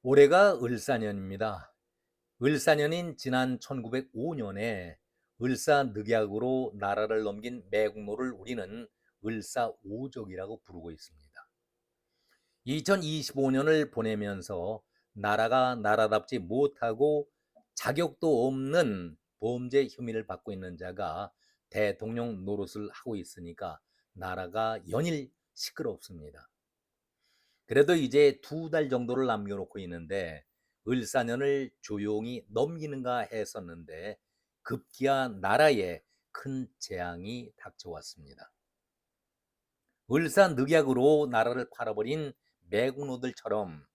올해가 을사년입니다. 을사년인 지난 1905년에 을사늑약으로 나라를 넘긴 매국노를 우리는 을사오적이라고 부르고 있습니다. 2025년을 보내면서 나라가 나라답지 못하고 자격도 없는 범죄 혐의를 받고 있는 자가 대통령 노릇을 하고 있으니까 나라가 연일 시끄럽습니다. 그래도 이제 2달 정도를 남겨놓고 있는데 을사년을 조용히 넘기는가 했었는데 급기야 나라에 큰 재앙이 닥쳐왔습니다. 을사늑약으로 나라를 팔아버린 매국노들처럼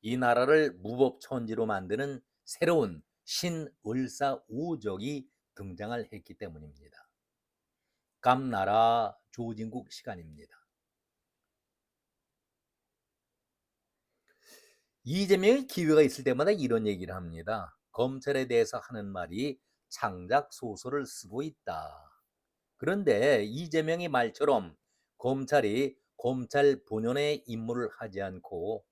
이 나라를 무법천지로 만드는 새로운 신을사오적이 등장을 했기 때문입니다. 깜나라 조진국 시간입니다. 이재명이 기회가 있을 때마다 이런 얘기를 합니다. 검찰에 대해서 하는 말이 창작 소설을 쓰고 있다. 그런데 이재명의 말처럼 검찰이 검찰 본연의 임무를 하지 않고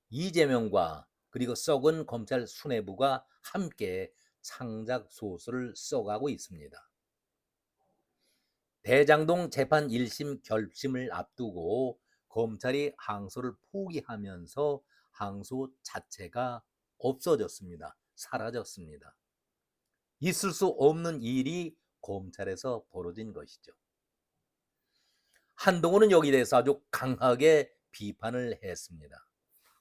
이재명과 그리고 썩은 검찰 수뇌부가 함께 창작 소설을 써가고 있습니다. 대장동 재판 1심 결심을 앞두고 검찰이 항소를 포기하면서 항소 자체가 없어졌습니다. 사라졌습니다. 있을 수 없는 일이 검찰에서 벌어진 것이죠. 한동훈은 여기에 대해서 아주 강하게 비판을 했습니다.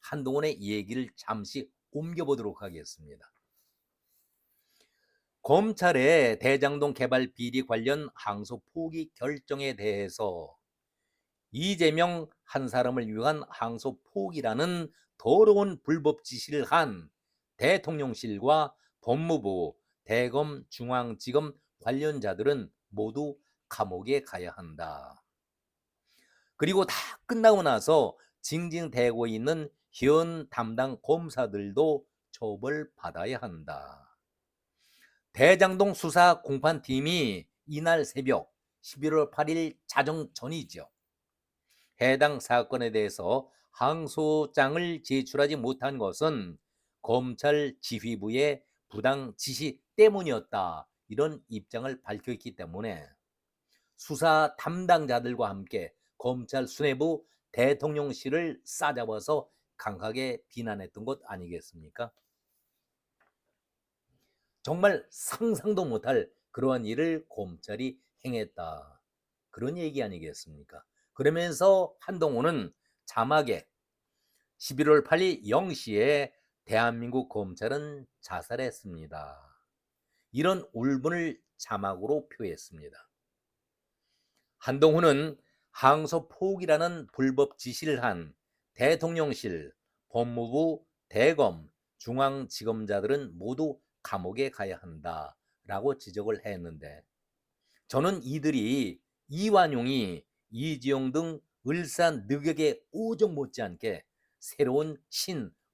한동훈의 얘기를 잠시 옮겨보도록 하겠습니다. 검찰의 대장동 개발 비리 관련 항소 포기 결정에 대해서 이재명 한 사람을 위한 항소 포기라는 더러운 불법 지시를 한 대통령실과 법무부, 대검, 중앙지검 관련자들은 모두 감옥에 가야 한다. 그리고 다 끝나고 나서 징징대고 있는 현 담당 검사들도 처벌받아야 한다. 대장동 수사 공판팀이 이날 새벽 11월 8일 자정 전이죠. 해당 사건에 대해서 항소장을 제출하지 못한 것은 검찰 지휘부의 부당 지시 때문이었다. 이런 입장을 밝혔기 때문에 수사 담당자들과 함께 검찰 수뇌부 대통령실을 싸잡아서 강하게 비난했던 것 아니겠습니까? 정말 상상도 못할 그러한 일을 검찰이 행했다. 그런 얘기 아니겠습니까? 그러면서 한동훈은 자막에 11월 8일 0시에 대한민국 검찰은 자살했습니다. 이런 울분을 자막으로 표했습니다. 한동훈은 항소 포기라는 불법 지시를 한 대통령실, 법무부, 대검, 중앙지검자들은 모두 감옥에 가야 한다라고 지적을 했는데 저는 이들이 이완용이 이지용 등 을사늑약의 오적 못지않게 새로운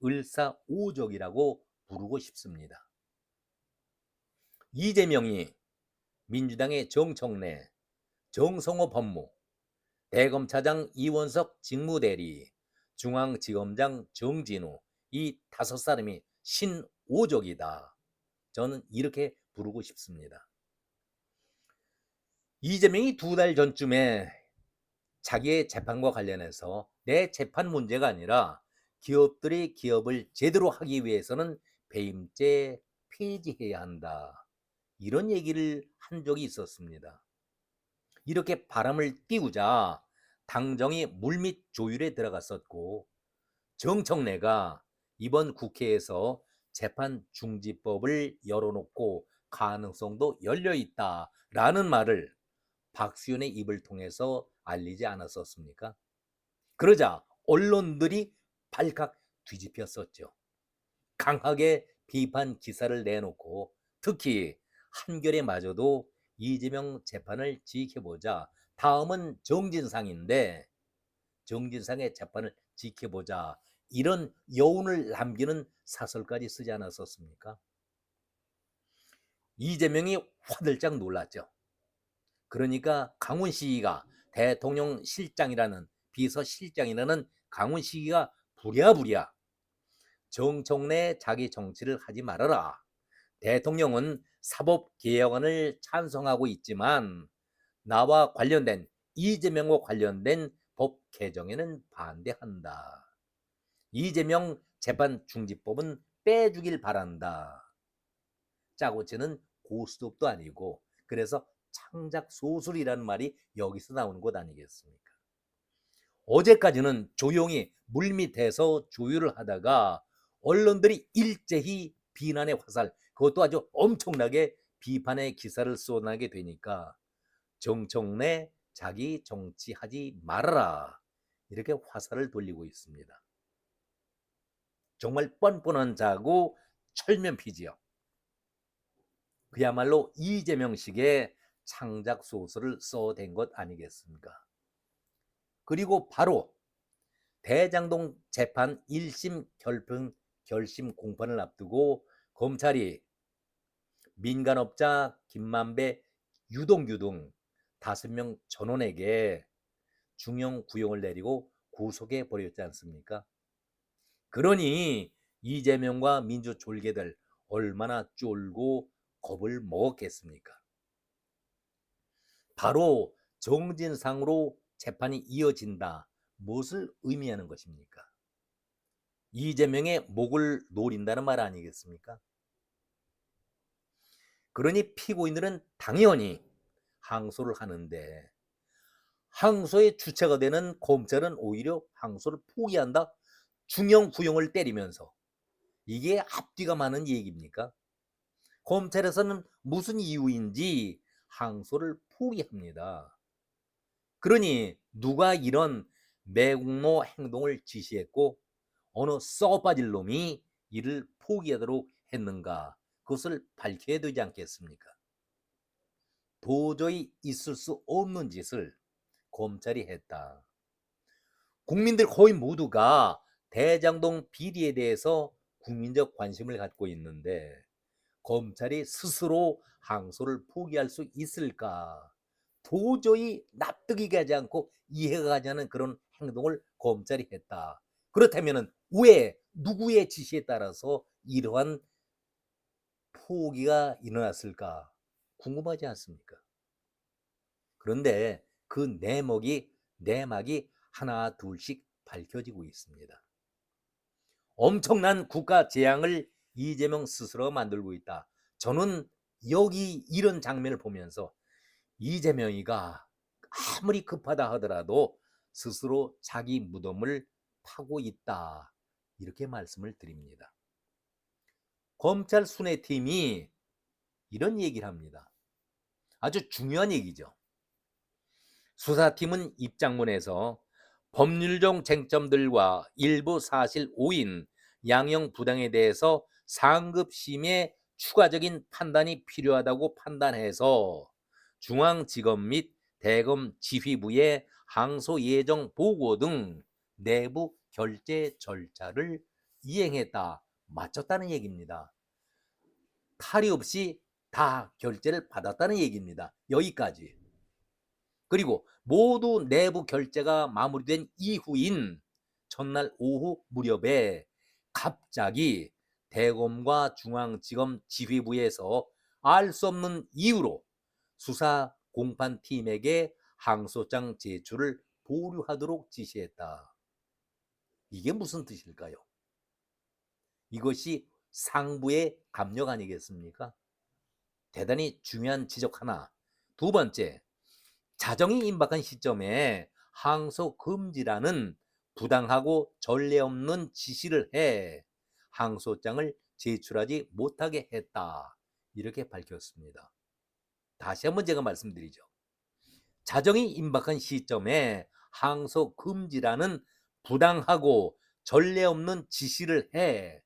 신을사오적이라고 부르고 싶습니다. 이재명이 민주당의 정청래, 정성호 법무, 대검차장 이원석 직무대리, 중앙지검장 정진우 이 5사람이 신오적이다. 저는 이렇게 부르고 싶습니다. 이재명이 2달 전쯤에 자기의 재판과 관련해서 내 재판 문제가 아니라 기업들이 기업을 제대로 하기 위해서는 배임죄 폐지해야 한다. 이런 얘기를 한 적이 있었습니다. 이렇게 바람을 띄우자 당정이 물밑 조율에 들어갔었고 정청래가 이번 국회에서 재판 중지법을 열어놓고 가능성도 열려있다라는 말을 박수현의 입을 통해서 알리지 않았었습니까? 그러자 언론들이 발칵 뒤집혔었죠. 강하게 비판 기사를 내놓고 특히 한겨레마저도 이재명 재판을 지켜보자. 다음은 정진상인데 정진상의 재판을 지켜보자. 이런 여운을 남기는 사설까지 쓰지 않았었습니까? 이재명이 화들짝 놀랐죠. 그러니까 강훈시기가 대통령 실장이라는 비서실장이라는 강훈시기가 부랴부랴 정청래 자기 정치를 하지 말아라. 대통령은 사법개혁안을 찬성하고 있지만 나와 관련된 이재명과 관련된 법 개정에는 반대한다. 이재명 재판중지법은 빼주길 바란다. 짜고 치는 고스톱도 아니고 그래서 창작 소설이라는 말이 여기서 나오는 것 아니겠습니까? 어제까지는 조용히 물밑에서 조율을 하다가 언론들이 일제히 비난의 화살, 그것도 아주 엄청나게 비판의 기사를 쏟아내게 되니까 정청래 자기 정치하지 말아라, 이렇게 화살을 돌리고 있습니다. 정말 뻔뻔한 자고 철면피지요. 그야말로 이재명식의 창작 소설을 써댄 것 아니겠습니까? 그리고 바로 대장동 재판 1심 결심 공판을 앞두고 검찰이 민간업자 김만배, 유동규 등 5명 전원에게 중형 구형을 내리고 구속해 버렸지 않습니까? 그러니 이재명과 민주 졸개들 얼마나 쫄고 겁을 먹었겠습니까? 바로 정진상으로 재판이 이어진다. 무엇을 의미하는 것입니까? 이재명의 목을 노린다는 말 아니겠습니까? 그러니 피고인들은 당연히 항소를 하는데 항소의 주체가 되는 검찰은 오히려 항소를 포기한다. 중형 구형을 때리면서 이게 앞뒤가 많은 얘기입니까? 검찰에서는 무슨 이유인지 항소를 포기합니다. 그러니 누가 이런 매국노 행동을 지시했고 어느 썩어빠질 놈이 이를 포기하도록 했는가, 그것을 밝혀야 되지 않겠습니까? 도저히 있을 수 없는 짓을 검찰이 했다. 국민들 거의 모두가 대장동 비리에 대해서 국민적 관심을 갖고 있는데 검찰이 스스로 항소를 포기할 수 있을까? 도저히 납득이 가지 않고 이해가 가지 않는 그런 행동을 검찰이 했다. 그렇다면 왜, 누구의 지시에 따라서 이러한 포기가 일어났을까? 궁금하지 않습니까? 그런데 그 내막이 하나 둘씩 밝혀지고 있습니다. 엄청난 국가 재앙을 이재명 스스로 만들고 있다. 저는 여기 이런 장면을 보면서 이재명이가 아무리 급하다 하더라도 스스로 자기 무덤을 파고 있다, 이렇게 말씀을 드립니다. 검찰 수뇌팀이 이런 얘기를 합니다. 아주 중요한 얘기죠. 수사팀은 입장문에서 법률적 쟁점들과 일부 사실 오인, 양형 부당에 대해서 상급심의 추가적인 판단이 필요하다고 판단해서 중앙지검 및 대검 지휘부의 항소 예정 보고 등 내부 결재 절차를 이행했다, 마쳤다는 얘기입니다. 탈이 없이 다 결재를 받았다는 얘기입니다. 여기까지. 그리고 모두 내부 결재가 마무리된 이후인 첫날 오후 무렵에 갑자기 대검과 중앙지검 지휘부에서 알 수 없는 이유로 수사 공판팀에게 항소장 제출을 보류하도록 지시했다. 이게 무슨 뜻일까요? 이것이 상부의 압력 아니겠습니까? 대단히 중요한 지적 하나. 두 번째, 자정이 임박한 시점에 항소 금지라는 부당하고 전례 없는 지시를 해 항소장을 제출하지 못하게 했다, 이렇게 밝혔습니다. 다시 한번 제가 말씀드리죠. 자정이 임박한 시점에 항소 금지라는 부당하고 전례 없는 지시를 해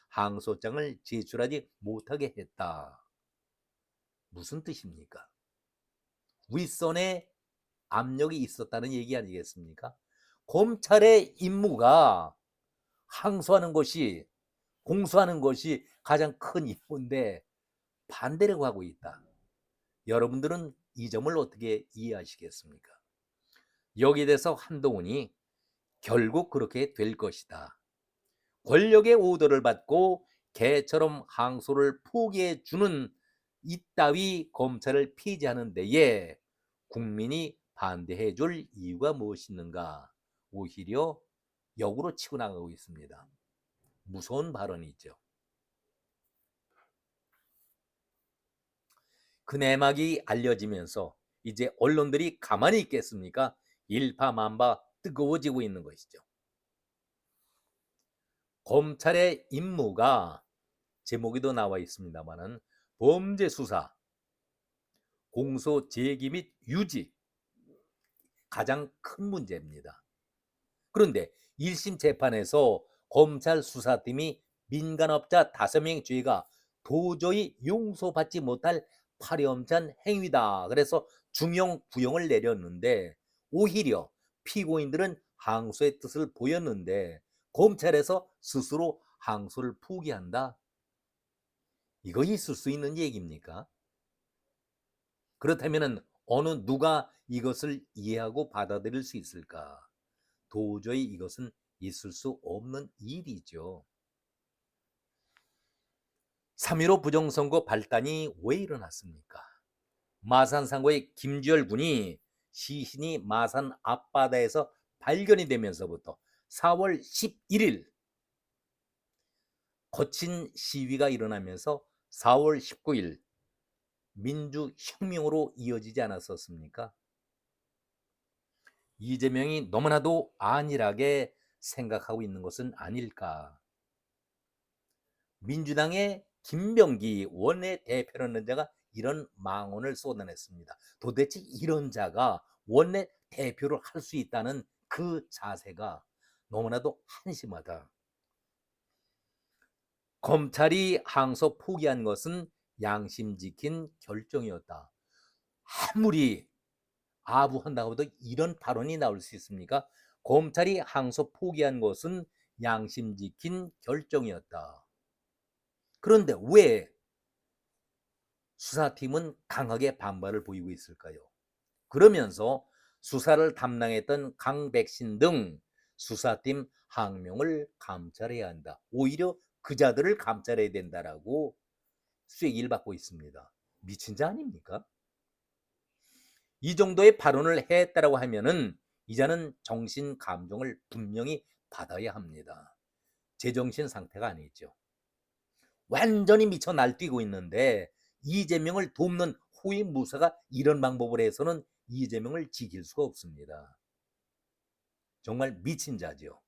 항소장을 제출하지 못하게 했다. 무슨 뜻입니까? 윗선에 압력이 있었다는 얘기 아니겠습니까? 검찰의 임무가 항소하는 것이, 공소하는 것이 가장 큰 임무인데 반대를 하고 있다. 여러분들은 이 점을 어떻게 이해하시겠습니까? 여기에 대해서 한동훈이 결국 그렇게 될 것이다, 권력의 오더를 받고 개처럼 항소를 포기해 주는 이따위 검찰을 폐지하는 데에 국민이 반대해 줄 이유가 무엇이있는가? 오히려 역으로 치고 나가고 있습니다. 무서운 발언이죠. 그 내막이 알려지면서 이제 언론들이 가만히 있겠습니까? 일파만파 뜨거워지고 있는 것이죠. 검찰의 임무가 제목에도 나와 있습니다만은 범죄 수사, 공소 제기 및 유지, 가장 큰 문제입니다. 그런데 1심 재판에서 검찰 수사팀이 민간업자 5명의 죄가 도저히 용서받지 못할 파렴치한 행위다. 그래서 중형 구형을 내렸는데 오히려 피고인들은 항소의 뜻을 보였는데 검찰에서 스스로 항소를 포기한다. 이거 있을 수 있는 얘기입니까? 그렇다면 어느 누가 이것을 이해하고 받아들일 수 있을까? 도저히 이것은 있을 수 없는 일이죠. 3.15 부정선거 발단이 왜 일어났습니까? 마산상고의 김주열 군이 시신이 마산 앞바다에서 발견이 되면서부터 4월 11일 거친 시위가 일어나면서 4월 19일 민주혁명으로 이어지지 않았었습니까? 이재명이 너무나도 안일하게 생각하고 있는 것은 아닐까. 민주당의 김병기 원내대표라는 자가 이런 망언을 쏟아냈습니다. 도대체 이런 자가 원내대표를 할 수 있다는 그 자세가 너무나도 한심하다. 검찰이 항소 포기한 것은 양심 지킨 결정이었다. 아무리 아부한다고 해도 이런 발언이 나올 수 있습니까? 검찰이 항소 포기한 것은 양심 지킨 결정이었다. 그런데 왜 수사팀은 강하게 반발을 보이고 있을까요? 그러면서 수사를 담당했던 강백신 등 수사팀 항명을 감찰해야 한다. 오히려 그자들을 감찰해야 된다라고 수익을 받고 있습니다. 미친 자 아닙니까? 이 정도의 발언을 했다라고 하면은 이자는 정신 감정을 분명히 받아야 합니다. 제정신 상태가 아니죠. 완전히 미쳐 날뛰고 있는데 이재명을 돕는 호위 무사가 이런 방법을 해서는 이재명을 지킬 수가 없습니다. 정말 미친 자죠.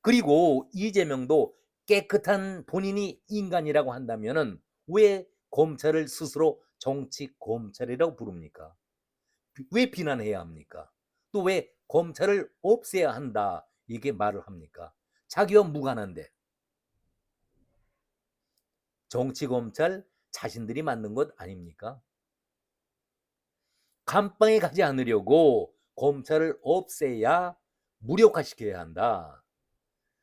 그리고 이재명도 깨끗한 본인이 인간이라고 한다면은 왜 검찰을 스스로 정치 검찰이라고 부릅니까? 왜 비난해야 합니까? 또 왜 검찰을 없애야 한다 이렇게 말을 합니까? 자기와 무관한데. 정치 검찰 자신들이 만든 것 아닙니까? 감방에 가지 않으려고 검찰을 없애야 무력화시켜야 한다.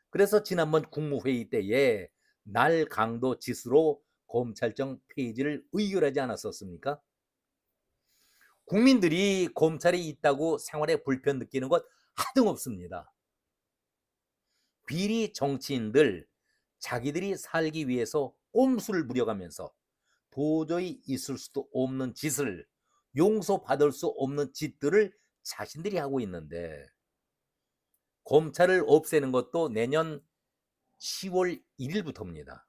그래서 지난번 국무회의 때에 날 강도 지수로 검찰청 폐지를 의결하지 않았었습니까? 국민들이 검찰이 있다고 생활에 불편 느끼는 것 하등없습니다. 비리 정치인들 자기들이 살기 위해서 꼼수를 부려가면서 도저히 있을 수도 없는 짓을 용서받을 수 없는 짓들을 자신들이 하고 있는데 검찰을 없애는 것도 내년 10월 1일부터입니다.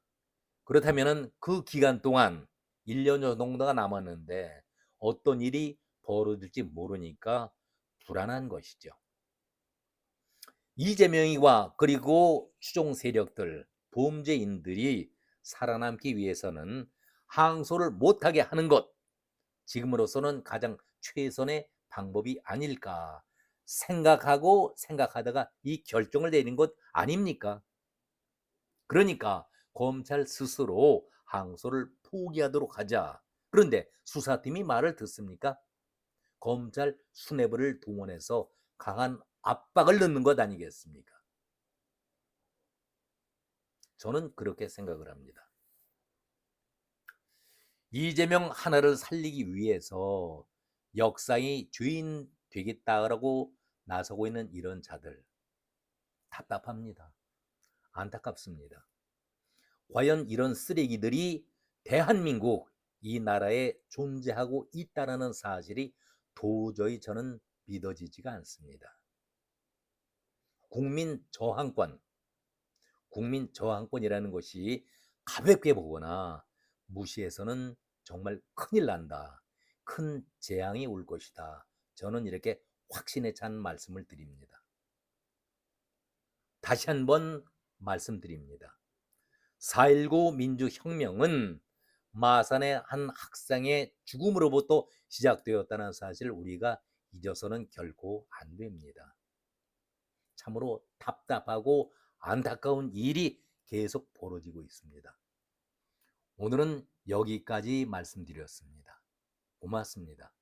그렇다면 그 기간 동안 1년 정도가 남았는데 어떤 일이 벌어질지 모르니까 불안한 것이죠. 이재명이와 그리고 추종 세력들, 범죄인들이 살아남기 위해서는 항소를 못하게 하는 것, 지금으로서는 가장 최선의 방법이 아닐까 생각하고 생각하다가 이 결정을 내린 것 아닙니까? 그러니까 검찰 스스로 항소를 포기하도록 하자. 그런데 수사팀이 말을 듣습니까? 검찰 수뇌부를 동원해서 강한 압박을 넣는 것 아니겠습니까? 저는 그렇게 생각을 합니다. 이재명 하나를 살리기 위해서 역사의 죄인 되겠다라고 나서고 있는 이런 자들 답답합니다. 안타깝습니다. 과연 이런 쓰레기들이 대한민국 이 나라에 존재하고 있다는 사실이 도저히 저는 믿어지지가 않습니다. 국민 저항권, 국민 저항권이라는 것이 가볍게 보거나 무시해서는 정말 큰일 난다. 큰 재앙이 올 것이다. 저는 이렇게 확신에 찬 말씀을 드립니다. 다시 한번 말씀드립니다. 4.19 민주혁명은 마산의 한 학생의 죽음으로부터 시작되었다는 사실을 우리가 잊어서는 결코 안 됩니다. 참으로 답답하고 안타까운 일이 계속 벌어지고 있습니다. 오늘은 여기까지 말씀드렸습니다. 고맙습니다.